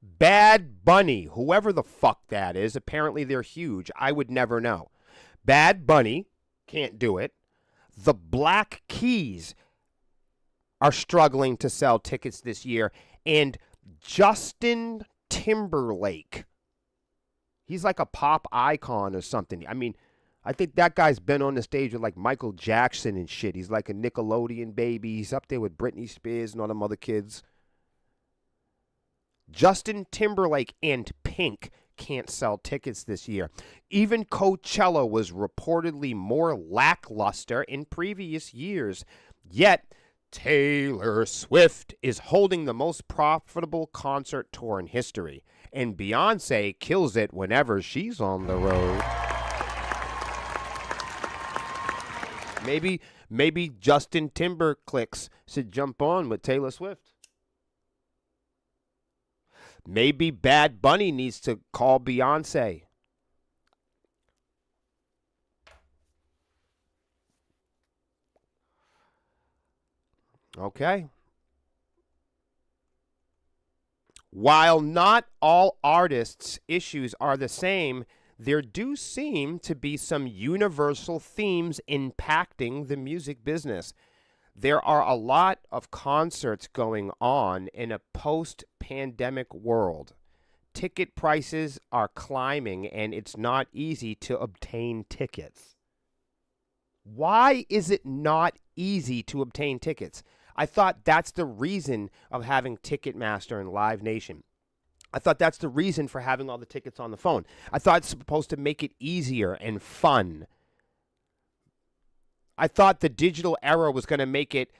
Bad Bunny, whoever the fuck that is, apparently they're huge. I would never know. Bad Bunny can't do it. The Black Keys are struggling to sell tickets this year. And Justin Timberlake, he's like a pop icon or something. I mean, I think that guy's been on the stage with like Michael Jackson and shit. He's like a Nickelodeon baby. He's up there with Britney Spears and all them other kids. Justin Timberlake and Pink can't sell tickets this year. Even Coachella was reportedly more lackluster in previous years. Yet, Taylor Swift is holding the most profitable concert tour in history. And Beyonce kills it whenever she's on the road. Maybe Justin Timberclicks should jump on with Taylor Swift. Maybe Bad Bunny needs to call Beyonce. Okay. While not all artists' issues are the same, there do seem to be some universal themes impacting the music business. There are a lot of concerts going on in a post-pandemic world. Ticket prices are climbing, and it's not easy to obtain tickets. Why is it not easy to obtain tickets? I thought that's the reason of having Ticketmaster and Live Nation. I thought that's the reason for having all the tickets on the phone. I thought it's supposed to make it easier and fun. I thought the digital era was going to make it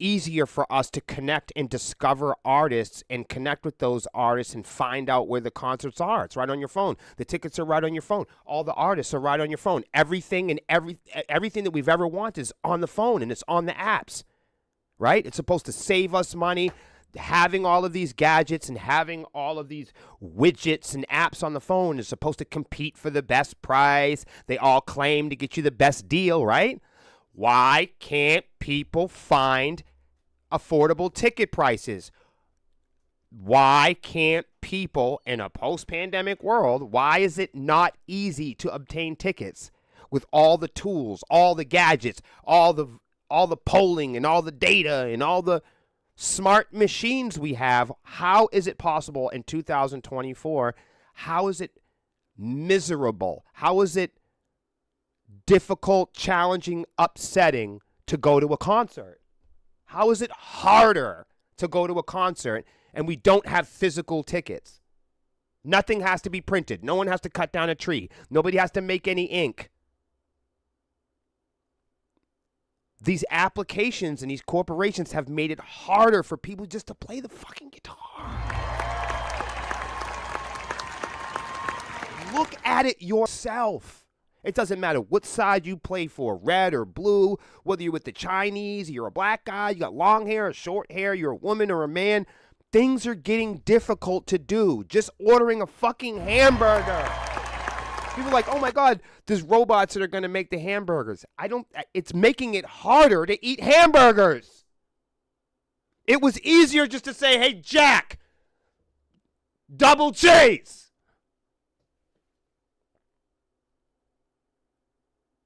easier for us to connect and discover artists and connect with those artists and find out where the concerts are. It's right on your phone. The tickets are right on your phone. All the artists are right on your phone. Everything that we've ever wanted is on the phone, and it's on the apps, right? It's supposed to save us money. Having all of these gadgets and having all of these widgets and apps on the phone is supposed to compete for the best price. They all claim to get you the best deal, right? Why can't people find affordable ticket prices? Why can't people in a post-pandemic world, why is it not easy to obtain tickets with all the tools, all the gadgets, all the polling and all the data and all the smart machines we have? How is it possible in 2024? How is it miserable? How is it difficult, challenging, upsetting to go to a concert? How is it harder to go to a concert and we don't have physical tickets? Nothing has to be printed. No one has to cut down a tree. Nobody has to make any ink. These applications and these corporations have made it harder for people just to play the fucking guitar. Look at it yourself. It doesn't matter what side you play for, red or blue, whether you're with the Chinese, you're a black guy, you got long hair or short hair, you're a woman or a man. Things are getting difficult to do. Just ordering a fucking hamburger. People are like, oh my God, there's robots that are going to make the hamburgers. It's making it harder to eat hamburgers. It was easier just to say, hey, Jack, double cheese.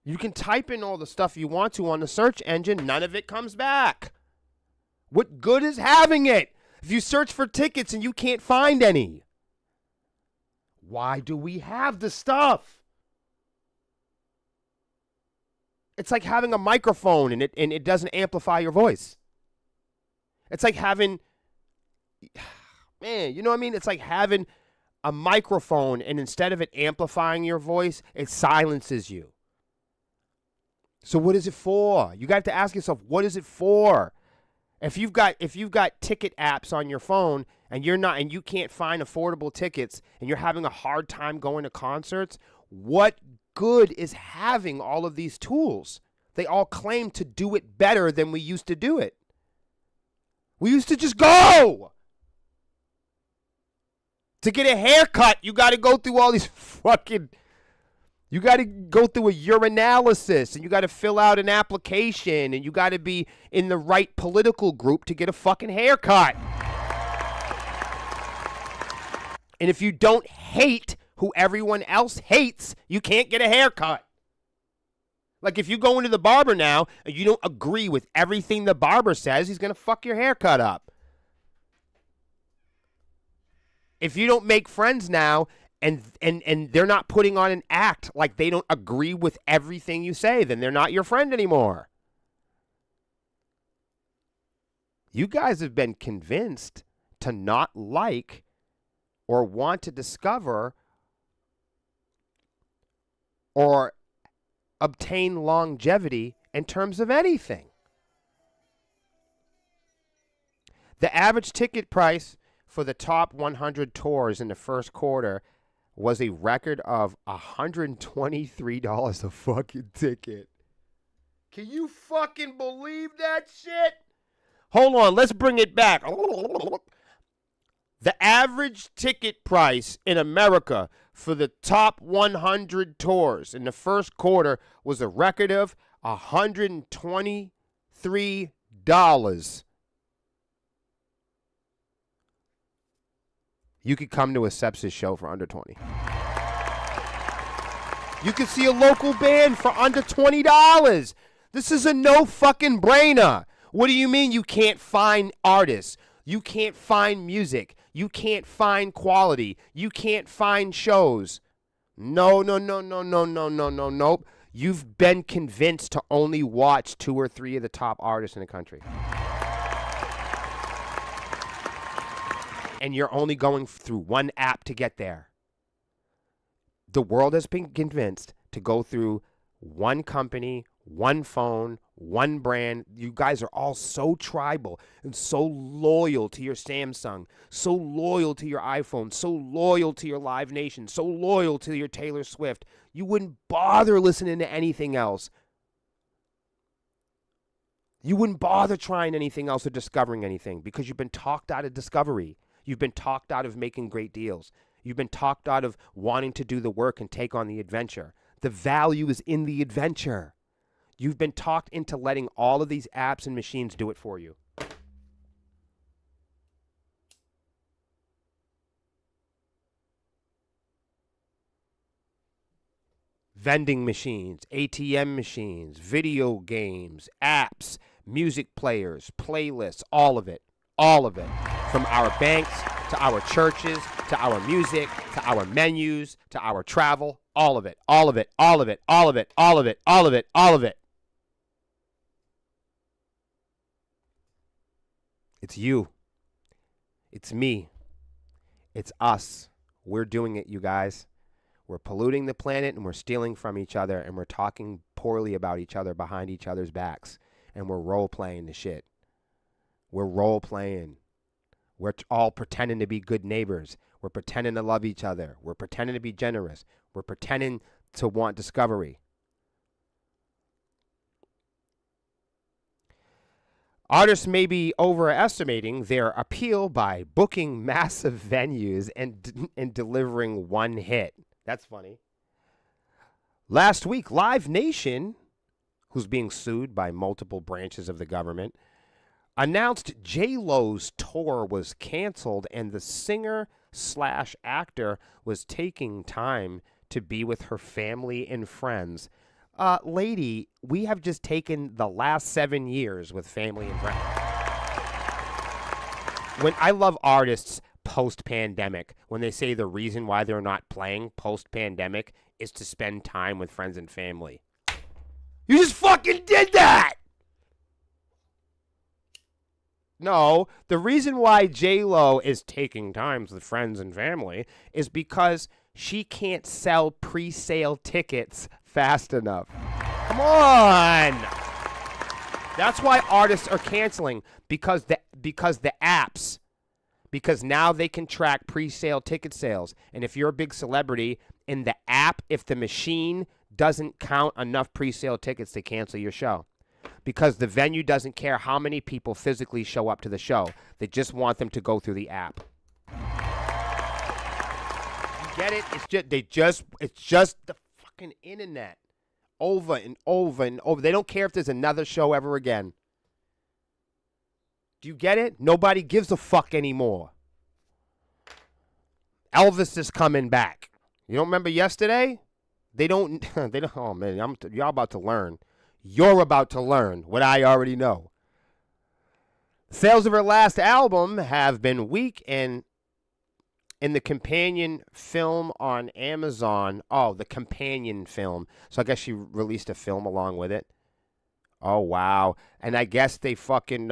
You can type in all the stuff you want to on the search engine. None of it comes back. What good is having it if you search for tickets and you can't find any? Why do we have the stuff? It's like having a microphone and it doesn't amplify your voice. It's like having, man, you know what I mean? It's like having a microphone and instead of it amplifying your voice, it silences you. So what is it for? You got to ask yourself, what is it for? If you've got ticket apps on your phone and you can't find affordable tickets and you're having a hard time going to concerts, what good is having all of these tools? They all claim to do it better than we used to do it. We used to just go. To get a haircut, you got to go through all these you got to go through a urinalysis and you got to fill out an application and you got to be in the right political group to get a fucking haircut. And if you don't hate who everyone else hates, you can't get a haircut. Like if you go into the barber now and you don't agree with everything the barber says, he's going to fuck your haircut up. If you don't make friends now and they're not putting on an act like they don't agree with everything you say, then they're not your friend anymore. You guys have been convinced to not like or want to discover or obtain longevity in terms of anything. The average ticket price for the top 100 tours in the first quarter was a record of $123 a fucking ticket. Can you fucking believe that shit? Hold on, let's bring it back. The average ticket price in America for the top 100 tours in the first quarter was a record of $123. You could come to a sepsis show for under 20. You could see a local band for under $20. This is a no fucking brainer. What do you mean you can't find artists? You can't find music. You can't find quality. You can't find shows. No. Nope. You've been convinced to only watch 2 or 3 of the top artists in the country. and you're only going through one app to get there. The world has been convinced to go through one company, one phone, one brand. You guys are all so tribal and so loyal to your Samsung, so loyal to your iPhone, so loyal to your Live Nation, so loyal to your Taylor Swift. You wouldn't bother listening to anything else. You wouldn't bother trying anything else or discovering anything because you've been talked out of discovery. You've been talked out of making great deals. You've been talked out of wanting to do the work and take on the adventure. The value is in the adventure. You've been talked into letting all of these apps and machines do it for you. Vending machines, ATM machines, video games, apps, music players, playlists, all of it. All of it. From our banks to our churches to our music to our menus to our travel. All of it. All of it. All of it. All of it. All of it. All of it. All of it. It's you. It's me. It's us. We're doing it, you guys. We're polluting the planet and we're stealing from each other and we're talking poorly about each other behind each other's backs. And we're role-playing the shit. We're role-playing. We're all pretending to be good neighbors. We're pretending to love each other. We're pretending to be generous. We're pretending to want discovery. Artists may be overestimating their appeal by booking massive venues and delivering one hit. That's funny. Last week, Live Nation, who's being sued by multiple branches of the government, announced J-Lo's tour was canceled and the singer/actor was taking time to be with her family and friends. Lady, we have just taken the last 7 years with family and friends. When I love artists post-pandemic, when they say the reason why they're not playing post-pandemic is to spend time with friends and family. You just fucking did that! No, the reason why J-Lo is taking times with friends and family is because she can't sell pre-sale tickets fast enough. Come on! That's why artists are canceling, because the apps, because now they can track pre-sale ticket sales. And if you're a big celebrity, in the app, if the machine doesn't count enough pre-sale tickets, they cancel your show. Because the venue doesn't care how many people physically show up to the show. They just want them to go through the app. You get it? It's just the fucking internet. Over and over and over. They don't care if there's another show ever again. Do you get it? Nobody gives a fuck anymore. Elvis is coming back. You don't remember yesterday? They don't. Oh man, y'all about to learn. You're about to learn what I already know. Sales of her last album have been weak, and in the companion film on Amazon, the companion film. So I guess she released a film along with it. Oh, wow. And I guess they fucking,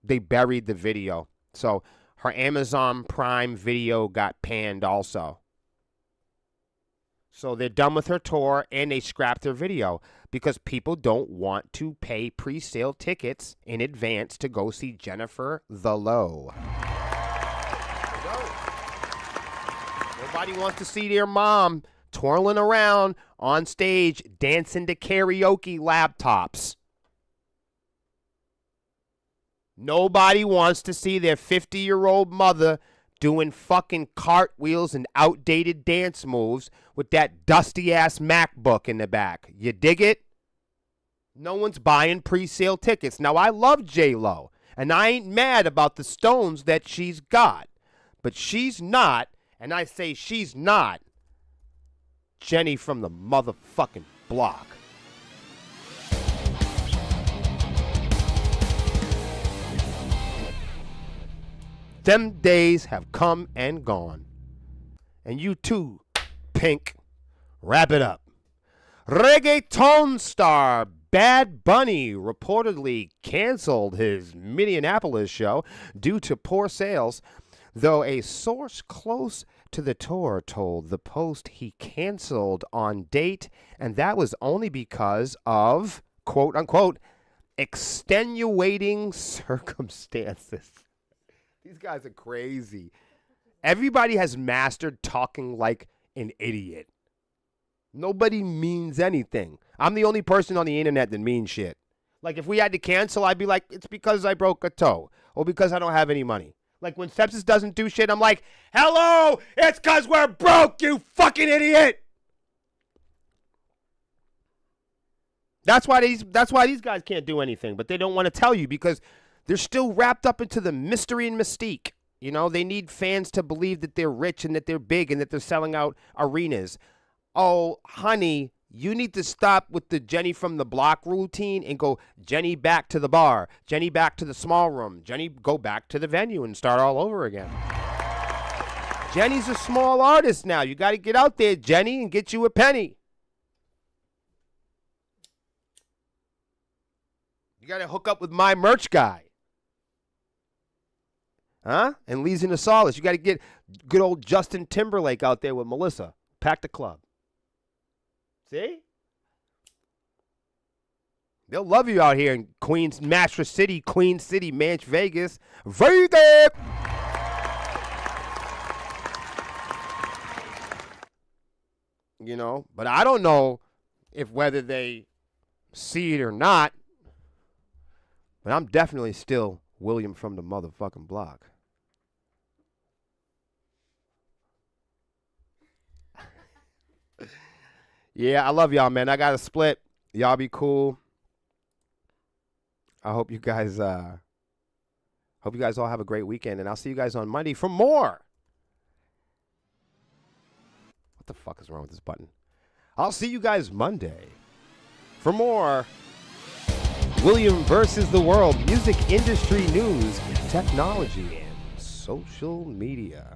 they buried the video. So her Amazon Prime video got panned also. So they're done with her tour, and they scrapped her video because people don't want to pay pre-sale tickets in advance to go see Jennifer the Low. Nobody wants to see their mom twirling around on stage dancing to karaoke laptops. Nobody wants to see their 50-year-old mother doing fucking cartwheels and outdated dance moves with that dusty-ass MacBook in the back. You dig it? No one's buying pre-sale tickets. Now, I love J-Lo, and I ain't mad about the stones that she's got. But she's not, and I say she's not, Jenny from the motherfucking block. Them days have come and gone. And you too, Pink. Wrap it up. Reggaeton star Bad Bunny reportedly canceled his Minneapolis show due to poor sales, though a source close to the tour told the Post he canceled on date, and that was only because of, quote unquote, extenuating circumstances. These guys are crazy. Everybody has mastered talking like an idiot. Nobody means anything. I'm the only person on the internet that means shit. Like, if we had to cancel, I'd be like, it's because I broke a toe or because I don't have any money. Like, when Sepsis doesn't do shit, I'm like, hello, it's because we're broke, you fucking idiot. That's why these guys can't do anything, but they don't want to tell you because they're still wrapped up into the mystery and mystique. You know, they need fans to believe that they're rich and that they're big and that they're selling out arenas. Oh, honey, you need to stop with the Jenny from the block routine and go, Jenny, back to the bar. Jenny, back to the small room. Jenny, go back to the venue and start all over again. Jenny's a small artist now. You got to get out there, Jenny, and get you a penny. You got to hook up with my merch guy. Huh? And Lisa Nasalis. You got to get good old Justin Timberlake out there with Melissa. Pack the club. See? They'll love you out here in Queens, Mattress City, Queen City, Manch, Vegas. Vegas! You know, but I don't know if whether they see it or not. But I'm definitely still William from the motherfucking block. Yeah, I love y'all, man. I got a split. Y'all be cool. I hope you guys all have a great weekend, and I'll see you guys on Monday for more. What the fuck is wrong with this button? I'll see you guys Monday for more William versus the World, music industry news, technology, and social media.